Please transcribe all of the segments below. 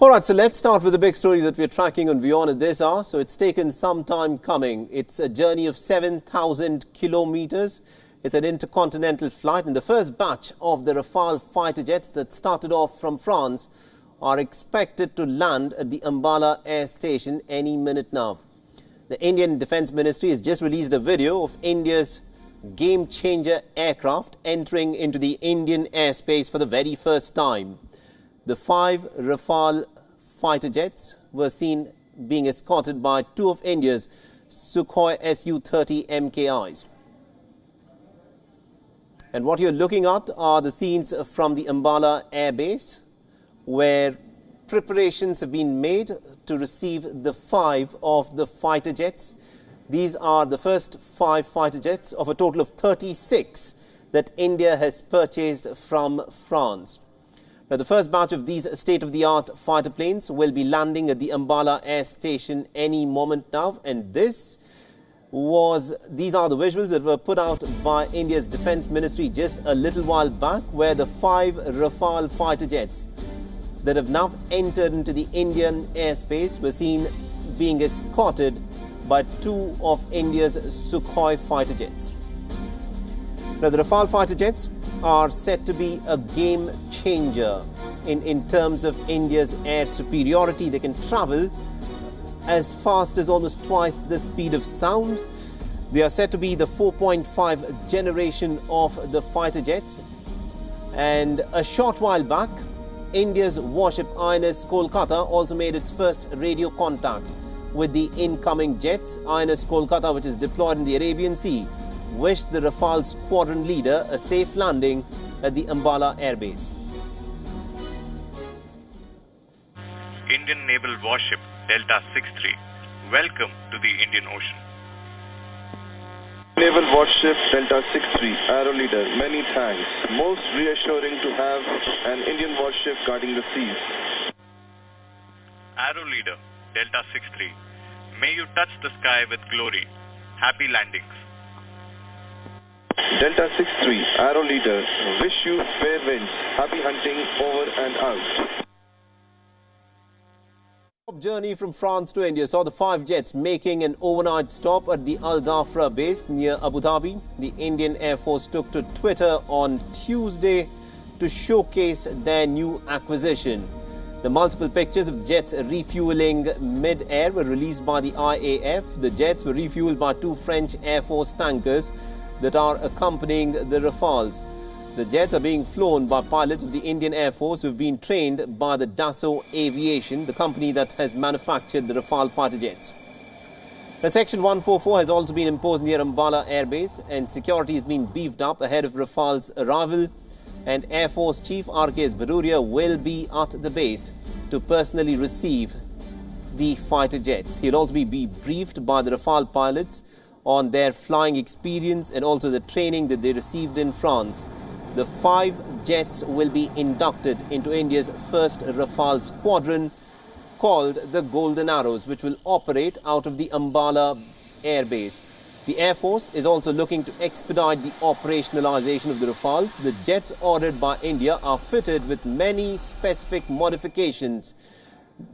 All right, so let's start with the big story that we're tracking on WION at this hour. So it's taken some time coming. It's a journey of 7,000 kilometers. It's an intercontinental flight, and the first batch of the Rafale fighter jets that started off from France are expected to land at the Ambala Air Station any minute now. The Indian Defence Ministry has just released a video of India's game-changer aircraft entering into the Indian airspace for the very first time. The 5 Rafale fighter jets were seen being escorted by 2 of India's Sukhoi Su-30 MKIs. And what you're looking at are the scenes from the Ambala airbase, where preparations have been made to receive the 5 of the fighter jets. These are the first 5 fighter jets of a total of 36 that India has purchased from France. Now, the first batch of these state-of-the-art fighter planes will be landing at the Ambala Air Station any moment now, and these are the visuals that were put out by India's Defence Ministry just a little while back, where the 5 Rafale fighter jets that have now entered into the Indian airspace were seen being escorted by 2 of India's Sukhoi fighter jets. Now, the Rafale fighter jets are said to be a game changer in terms of India's air superiority. They can travel as fast as almost twice the speed of sound. They are said to be the 4.5 generation of the fighter jets. And a short while back, India's warship INS Kolkata also made its first radio contact with the incoming jets. INS Kolkata, which is deployed in the Arabian Sea, wished the Rafale squadron leader a safe landing at the Ambala airbase. Indian naval warship Delta 63, welcome to the Indian Ocean. Naval warship Delta 63, Arrow Leader, many thanks. Most reassuring to have an Indian warship guarding the seas. Arrow Leader Delta 63, may you touch the sky with glory. Happy landings. Delta 63, Arrow Leader, wish you fair winds. Happy hunting, over and out. Journey from France to India saw the 5 jets making an overnight stop at the Al Dhafra base near Abu Dhabi. The Indian Air Force took to Twitter on Tuesday to showcase their new acquisition. The multiple pictures of the jets refueling mid-air were released by the IAF. The jets were refueled by 2 French Air Force tankers that are accompanying the Rafales. The jets are being flown by pilots of the Indian Air Force who have been trained by the Dassault Aviation, the company that has manufactured the Rafale fighter jets. The Section 144 has also been imposed near Ambala Air Base, and security has been beefed up ahead of Rafale's arrival. And Air Force Chief R.K. Baruria will be at the base to personally receive the fighter jets. He'll also be briefed by the Rafale pilots on their flying experience and also the training that they received in France. The 5 jets will be inducted into India's first Rafale squadron called the Golden Arrows, which will operate out of the Ambala Air Base. The Air Force is also looking to expedite the operationalization of the Rafales. The jets ordered by India are fitted with many specific modifications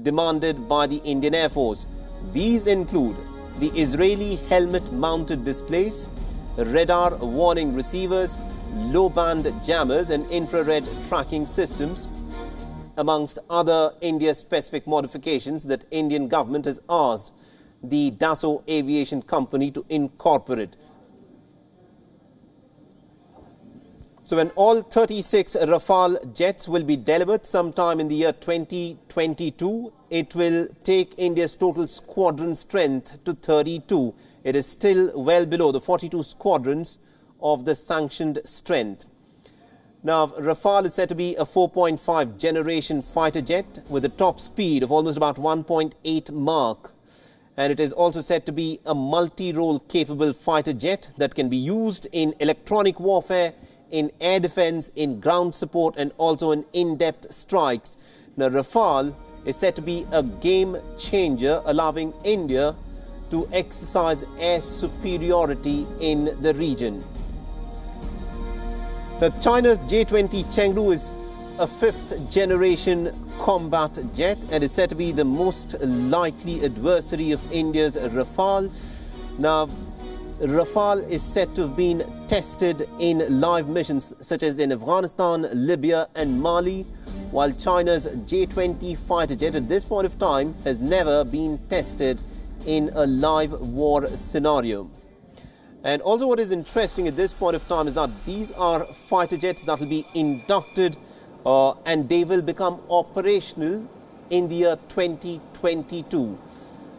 demanded by the Indian Air Force. These include the Israeli helmet-mounted displays, radar warning receivers, low-band jammers and infrared tracking systems, amongst other India-specific modifications that Indian government has asked the Dassault Aviation company to incorporate. So when all 36 Rafale jets will be delivered sometime in the year 2022, it will take India's total squadron strength to 32. It is still well below the 42 squadrons of the sanctioned strength. Now, Rafale is said to be a 4.5 generation fighter jet with a top speed of almost about 1.8 Mach. And it is also said to be a multi-role capable fighter jet that can be used in electronic warfare, in air defense, in ground support and also in in-depth strikes. Now, Rafale is said to be a game changer, allowing India to exercise air superiority in the region. China's J-20 Chengdu is a fifth-generation combat jet and is said to be the most likely adversary of India's Rafale. Now, Rafale is said to have been tested in live missions such as in Afghanistan, Libya and Mali, while China's J-20 fighter jet at this point of time has never been tested in a live war scenario. And also what is interesting at this point of time is that these are fighter jets that will be inducted and they will become operational in the year 2022.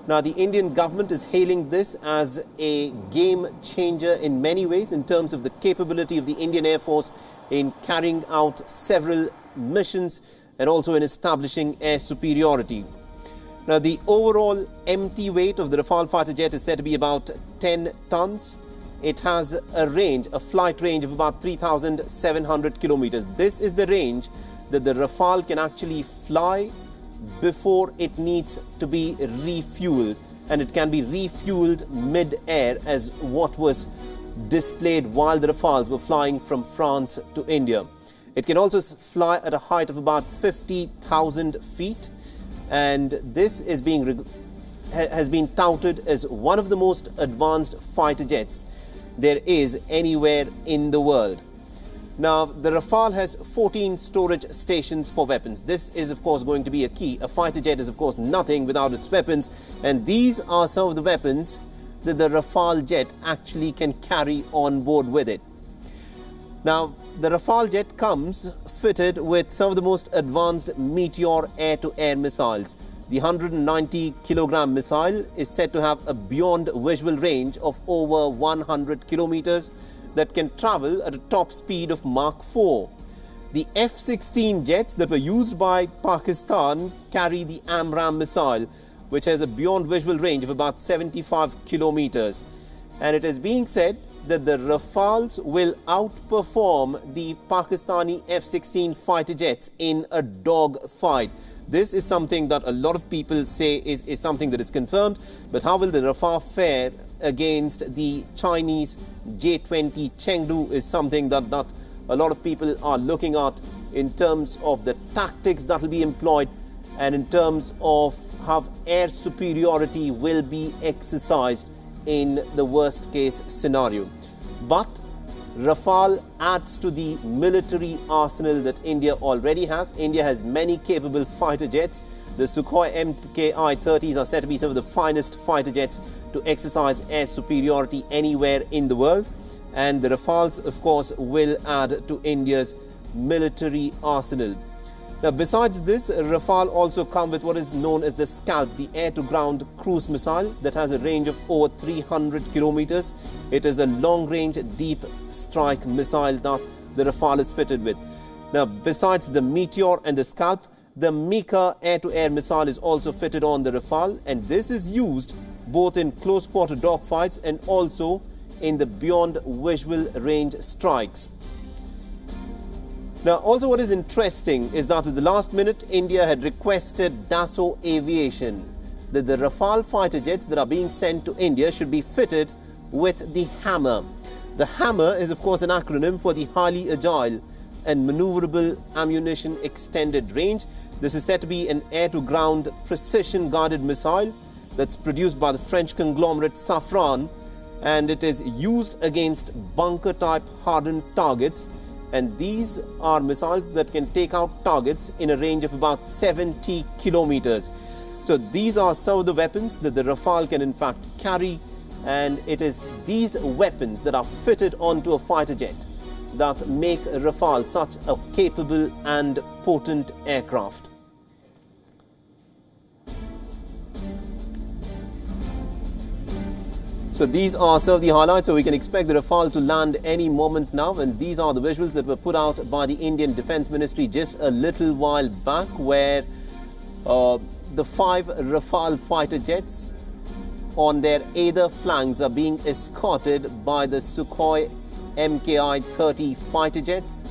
Now, the Indian government is hailing this as a game changer in many ways in terms of the capability of the Indian Air Force in carrying out several missions and also in establishing air superiority. Now, the overall empty weight of the Rafale fighter jet is said to be about 10 tons. It has a flight range of about 3,700 kilometers. This is the range that the Rafale can actually fly before it needs to be refueled, and it can be refueled mid-air as what was displayed while the Rafales were flying from France to India. It can also fly at a height of about 50,000 feet, and this has been touted as one of the most advanced fighter jets there is anywhere in the world. Now, the Rafale has 14 storage stations for weapons. This is, of course, going to be a key. A fighter jet is, of course, nothing without its weapons, and these are some of the weapons that the Rafale jet actually can carry on board with it. Now, the Rafale jet comes fitted with some of the most advanced Meteor air-to-air missiles. The 190-kilogram missile is said to have a beyond visual range of over 100 kilometers that can travel at a top speed of Mach 4. The F-16 jets that were used by Pakistan carry the AMRAAM missile, which has a beyond visual range of about 75 kilometers. And it is being said that the Rafales will outperform the Pakistani F-16 fighter jets in a dogfight. This is something that a lot of people say is something that is confirmed. But how will the Rafale fare against the Chinese J-20 Chengdu is something that a lot of people are looking at in terms of the tactics that will be employed and in terms of how air superiority will be exercised in the worst case scenario. But Rafale adds to the military arsenal that India already has. India has many capable fighter jets. The Sukhoi Mki-30s are said to be some of the finest fighter jets to exercise air superiority anywhere in the world. And the Rafales, of course, will add to India's military arsenal. Now, besides this, Rafale also come with what is known as the Scalp, the air-to-ground cruise missile that has a range of over 300 kilometers. It is a long-range, deep strike missile that the Rafale is fitted with. Now, besides the Meteor and the Scalp, the Mika air-to-air missile is also fitted on the Rafale, and this is used both in close-quarter dogfights and also in the beyond visual range strikes. Now, also what is interesting is that at the last minute, India had requested Dassault Aviation that the Rafale fighter jets that are being sent to India should be fitted with the Hammer. The Hammer is, of course, an acronym for the Highly Agile and Maneuverable Ammunition Extended Range. This is said to be an air-to-ground precision-guided missile that's produced by the French conglomerate Safran, and it is used against bunker-type hardened targets. And these are missiles that can take out targets in a range of about 70 kilometers. So these are some of the weapons that the Rafale can in fact carry, and it is these weapons that are fitted onto a fighter jet that make Rafale such a capable and potent aircraft. So these are some of the highlights. So we can expect the Rafale to land any moment now, and these are the visuals that were put out by the Indian Defence Ministry just a little while back, where the 5 Rafale fighter jets on their either flanks are being escorted by the Sukhoi Mki-30 fighter jets.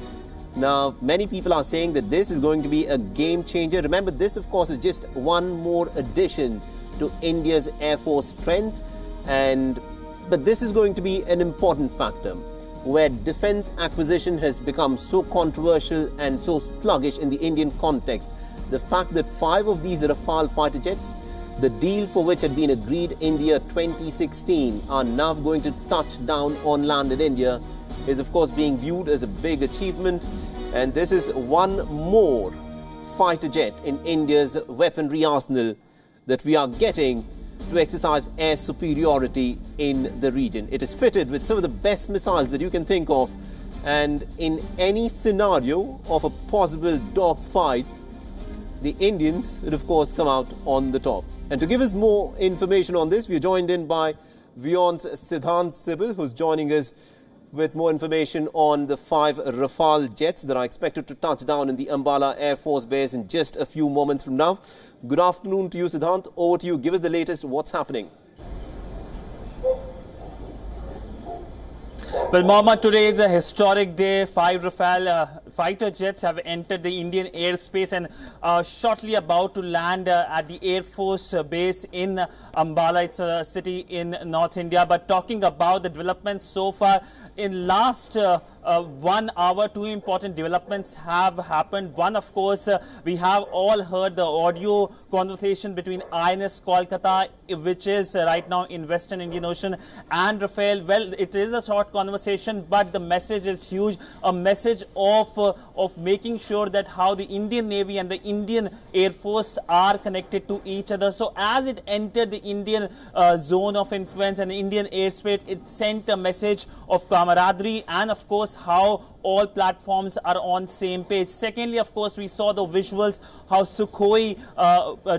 Now, many people are saying that this is going to be a game changer. Remember, this of course is just one more addition to India's Air Force strength. But this is going to be an important factor. where defense acquisition has become so controversial and so sluggish in the Indian context. The fact that 5 of these Rafale fighter jets, the deal for which had been agreed in the year 2016, are now going to touch down on land in India is of course being viewed as a big achievement. And this is one more fighter jet in India's weaponry arsenal that we are getting to exercise air superiority in the region. It is fitted with some of the best missiles that you can think of, and in any scenario of a possible dogfight, the Indians would of course come out on the top. And to give us more information on this, we are joined in by WION's Siddhant Sibil, who's joining us with more information on the 5 Rafale jets that are expected to touch down in the Ambala Air Force Base in just a few moments from now. Good afternoon to you, Siddhant. Over to you. Give us the latest. What's happening? Well, Mohammed, today is a historic day. 5 Rafale fighter jets have entered the Indian airspace and are shortly about to land at the Air Force base in Ambala. It's a city in North India. But talking about the developments so far, in last 1 hour, 2 important developments have happened. One, of course, we have all heard the audio conversation between INS Kolkata, which is right now in Western Indian Ocean, and Rafale. Well, it is a short conversation, but the message is huge. A message of making sure that how the Indian Navy and the Indian Air Force are connected to each other. So as it entered the Indian zone of influence and the Indian airspace, it sent a message of camaraderie and, of course, how all platforms are on same page. Secondly, of course, we saw the visuals how Sukhoi,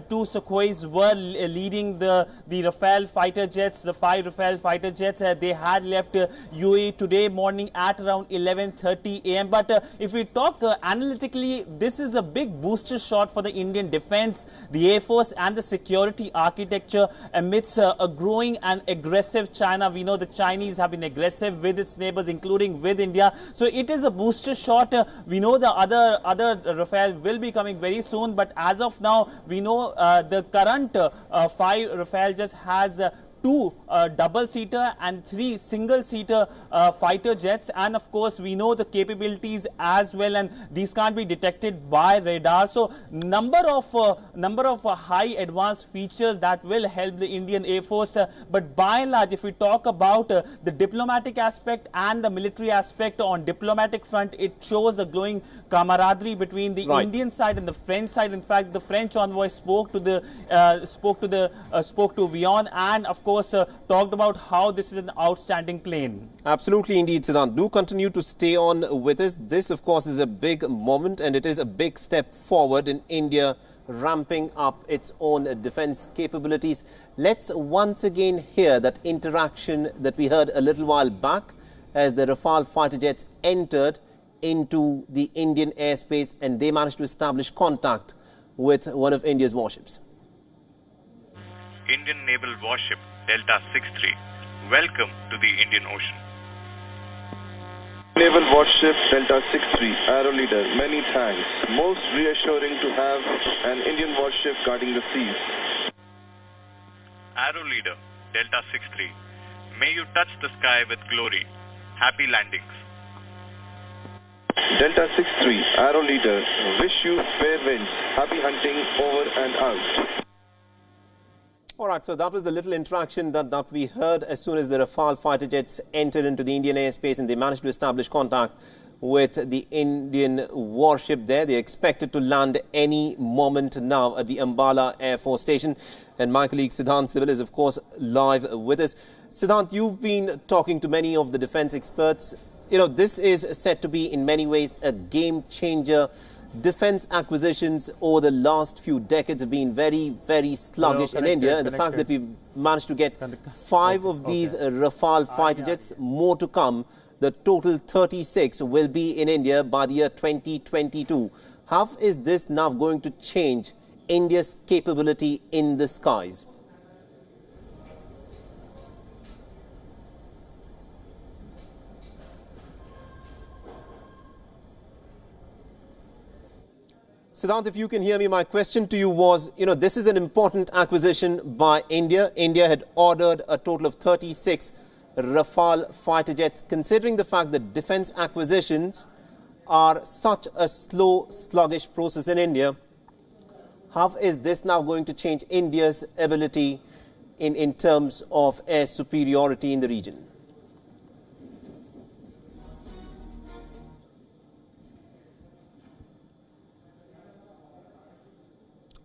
2 Sukhois were leading the Rafale fighter jets, the 5 Rafale fighter jets. They had left UAE today morning at around 11:30 a.m. But if we talk analytically, this is a big booster shot for the Indian defense, the Air Force and the security architecture amidst a growing and aggressive China. We know the Chinese have been aggressive with its neighbors, including with India. So it is a booster shot. We know the other Rafale will be coming very soon, but as of now, we know the current 5 Rafale just has 2 double-seater and 3 single-seater fighter jets, and of course we know the capabilities as well, and these can't be detected by radar. So number of high advanced features that will help the Indian Air Force. But by and large, if we talk about the diplomatic aspect and the military aspect, on diplomatic front, it shows the glowing camaraderie between the Indian side and the French side. In fact, the French envoy spoke to WION, and of course talked about how this is an outstanding plane. Absolutely indeed, Siddhant. Do continue to stay on with us. This, of course, is a big moment, and it is a big step forward in India ramping up its own defense capabilities. Let's once again hear that interaction that we heard a little while back as the Rafale fighter jets entered into the Indian airspace and they managed to establish contact with one of India's warships. Indian naval warship Delta 63. Welcome to the Indian Ocean. Naval warship Delta 63, Arrow Leader, many thanks. Most reassuring to have an Indian warship guarding the seas. Arrow Leader Delta 63. May you touch the sky with glory. Happy landings. Delta 63, Arrow Leader, wish you fair winds. Happy hunting, over and out. All right, so that was the little interaction that we heard as soon as the Rafale fighter jets entered into the Indian airspace and they managed to establish contact with the Indian warship there. They're expected to land any moment now at the Ambala Air Force Station. And my colleague Siddhant Sibil is, of course, live with us. Siddhant, you've been talking to many of the defense experts. You know, this is said to be in many ways a game changer. Defense acquisitions over the last few decades have been very, very sluggish in India. And the fact that we've managed to get 5 of these Rafale fighter jets, more to come, the total 36 will be in India by the year 2022. How is this now going to change India's capability in the skies? Siddhant, if you can hear me, my question to you was, this is an important acquisition by India. India had ordered a total of 36 Rafale fighter jets, considering the fact that defense acquisitions are such a slow, sluggish process in India? How is this now going to change India's ability in terms of air superiority in the region?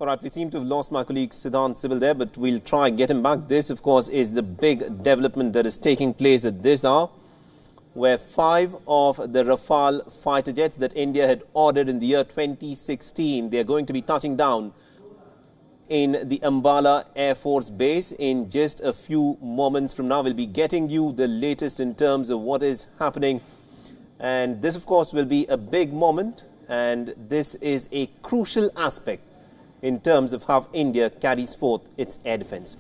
All right, we seem to have lost my colleague Siddhant Sibil there, but we'll try and get him back. This, of course, is the big development that is taking place at this hour, where 5 of the Rafale fighter jets that India had ordered in the year 2016, they are going to be touching down in the Ambala Air Force Base in just a few moments from now. We'll be getting you the latest in terms of what is happening. And this, of course, will be a big moment, and this is a crucial aspect in terms of how India carries forth its air defense.